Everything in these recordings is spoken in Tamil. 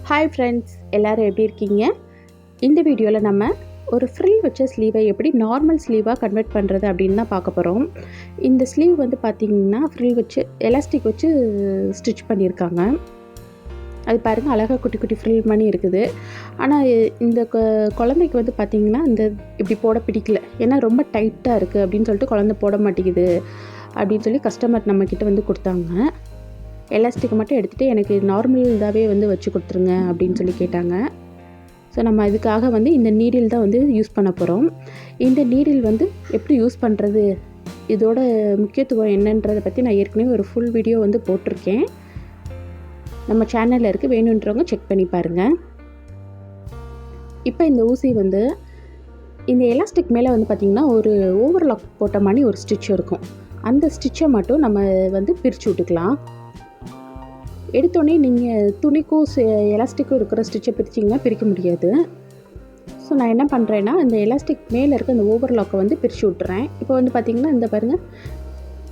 ஹாய் ஃப்ரெண்ட்ஸ், எல்லோரும் எப்படி இருக்கீங்க? இந்த வீடியோவில் நம்ம ஒரு ஃப்ரில் வச்ச ஸ்லீவை எப்படி நார்மல் ஸ்லீவாக கன்வெர்ட் பண்ணுறது அப்படின்னு தான் பார்க்க போகிறோம். இந்த ஸ்லீவ் வந்து பார்த்திங்கன்னா ஃப்ரில் வச்சு எலாஸ்டிக் வச்சு ஸ்டிச் பண்ணியிருக்காங்க. அது பாருங்கள், அழகாக குட்டி குட்டி ஃப்ரில் பண்ணி இருக்குது. ஆனால் இந்த குழந்தைக்கு வந்து பார்த்திங்கன்னா இந்த இப்படி போட பிடிக்கல. ஏன்னா ரொம்ப டைட்டாக இருக்குது அப்படின்னு சொல்லிட்டு குழந்தை போட மாட்டேங்குது அப்படின்னு சொல்லி கஸ்டமர் நம்மக்கிட்ட வந்து கொடுத்தாங்க. எலாஸ்டிக்கை மட்டும் எடுத்துகிட்டு எனக்கு நார்மல் இதாகவே வந்து வச்சு கொடுத்துருங்க அப்படின்னு சொல்லி கேட்டாங்க. ஸோ நம்ம அதுக்காக வந்து இந்த நீடில் தான் வந்து யூஸ் பண்ண போகிறோம். இந்த நீடில் வந்து எப்படி யூஸ் பண்ணுறது, இதோட முக்கியத்துவம் என்னன்றதை பற்றி நான் ஏற்கனவே ஒரு ஃபுல் வீடியோ வந்து போட்டிருக்கேன். நம்ம சேனலில் இருக்குது, வேணுன்றவங்க செக் பண்ணி பாருங்கள். இப்போ இந்த ஊசி வந்து இந்த எலாஸ்டிக் மேலே வந்து பார்த்திங்கன்னா ஒரு ஓவர்லாக் போட்ட மாதிரி ஒரு ஸ்டிச் இருக்கும். அந்த ஸ்டிச்சை மட்டும் நம்ம வந்து பிரித்து விட்டுக்கலாம். எடுத்தோடனே நீங்கள் துணிக்கும் எலாஸ்டிக்கும் இருக்கிற ஸ்டிச்சை பிரிச்சிங்கன்னா பிரிக்க முடியாது. ஸோ நான் என்ன பண்ணுறேன்னா, இந்த எலாஸ்டிக் மேலே இருக்க இந்த ஓவர்லாக்கை வந்து பிரித்து விட்டுறேன். இப்போ வந்து பார்த்திங்கன்னா இந்த பாருங்கள்,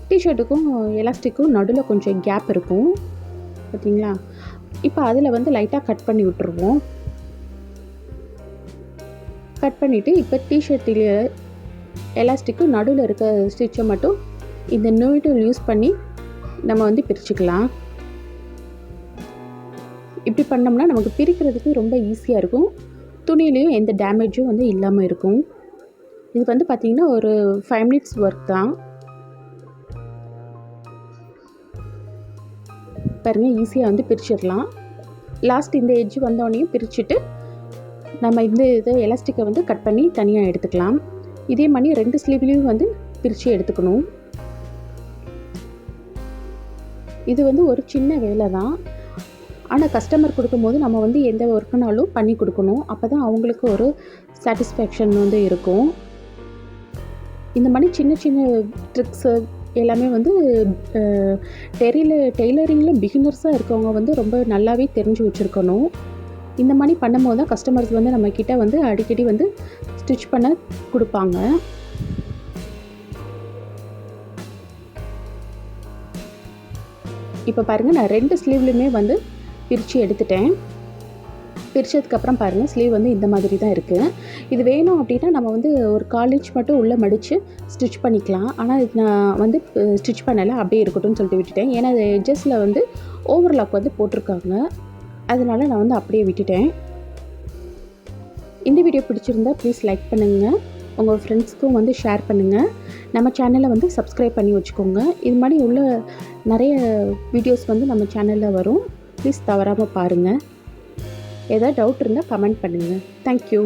டிஷர்ட்டுக்கும் எலாஸ்டிக்கும் நடுவில் கொஞ்சம் கேப் இருக்கும் பார்த்திங்களா. இப்போ அதில் வந்து லைட்டாக கட் பண்ணி விட்டுருவோம். கட் பண்ணிவிட்டு இப்போ டிஷர்ட்டில் எலாஸ்டிக்கும் நடுவில் இருக்க ஸ்டிச்சை மட்டும் இந்த நீடில் யூஸ் பண்ணி நம்ம வந்து பிரிச்சுக்கலாம். இப்படி பண்ணோம்னா நமக்கு பிரிக்கிறதுக்கு ரொம்ப ஈஸியாக இருக்கும். துணியிலையும் எந்த டேமேஜும் வந்து இல்லாமல் இருக்கும். இது வந்து பார்த்திங்கன்னா ஒரு 5 மினிட்ஸ் ஒர்க் தான். பாருங்கள், ஈஸியாக வந்து பிரிச்சிடலாம். லாஸ்ட் இந்த எட்ஜ் வந்தோடனையும் பிரிச்சுட்டு நம்ம இந்த இதை எலாஸ்டிக்கை வந்து கட் பண்ணி தனியாக எடுத்துக்கலாம். இதே மாதிரி 2 ஸ்லீவ்லேயும் வந்து பிரித்து எடுத்துக்கணும். இது வந்து ஒரு சின்ன வேலை தான். ஆனால் கஸ்டமர் கொடுக்கும்போது நம்ம வந்து எந்த ஒர்க்குனாலும் பண்ணி கொடுக்கணும். அப்போ தான் அவங்களுக்கு ஒரு சாட்டிஸ்ஃபேக்ஷன் வந்து இருக்கும். இந்த மாதிரி சின்ன சின்ன ட்ரிக்ஸு எல்லாமே வந்து டெய்லரிங்கில் பிகினர்ஸாக இருக்கவங்க வந்து ரொம்ப நல்லாவே தெரிஞ்சு வச்சுருக்கணும். இந்த மாதிரி பண்ணும்போது தான் கஸ்டமர்ஸ் வந்து நம்மக்கிட்ட வந்து அடிக்கடி வந்து ஸ்டிச் பண்ண கொடுப்பாங்க. இப்போ பாருங்கள், நான் 2 ஸ்லீவ்லையுமே வந்து பிரித்து எடுத்துட்டேன். பிரித்ததுக்கப்புறம் பாருங்கள், ஸ்லீவ் வந்து இந்த மாதிரி தான் இருக்குது. இது வேணும் அப்படின்னா நம்ம வந்து ஒரு 1/4 இன்ச் மட்டும் உள்ளே மடித்து ஸ்டிச் பண்ணிக்கலாம். ஆனால் இது நான் வந்து ஸ்டிச் பண்ணலை, அப்படியே இருக்கட்டும்னு சொல்லிட்டு விட்டுட்டேன். ஏன்னா அது எட்ஜஸில் வந்து ஓவர்லாக் வந்து போட்டிருக்காங்க, அதனால் நான் வந்து அப்படியே விட்டுட்டேன். இந்த வீடியோ பிடிச்சிருந்தா ப்ளீஸ் லைக் பண்ணுங்கள், உங்கள் ஃப்ரெண்ட்ஸ்க்கும் வந்து ஷேர் பண்ணுங்கள். நம்ம சேனலை வந்து சப்ஸ்கிரைப் பண்ணி வச்சுக்கோங்க. இது மாதிரி உள்ள நிறைய வீடியோஸ் வந்து நம்ம சேனலில் வரும். ப்ளீஸ் தவறாமல் பாருங்கள். ஏதாவது டவுட் இருந்தால் கமெண்ட் பண்ணுங்கள். தேங்க்யூ.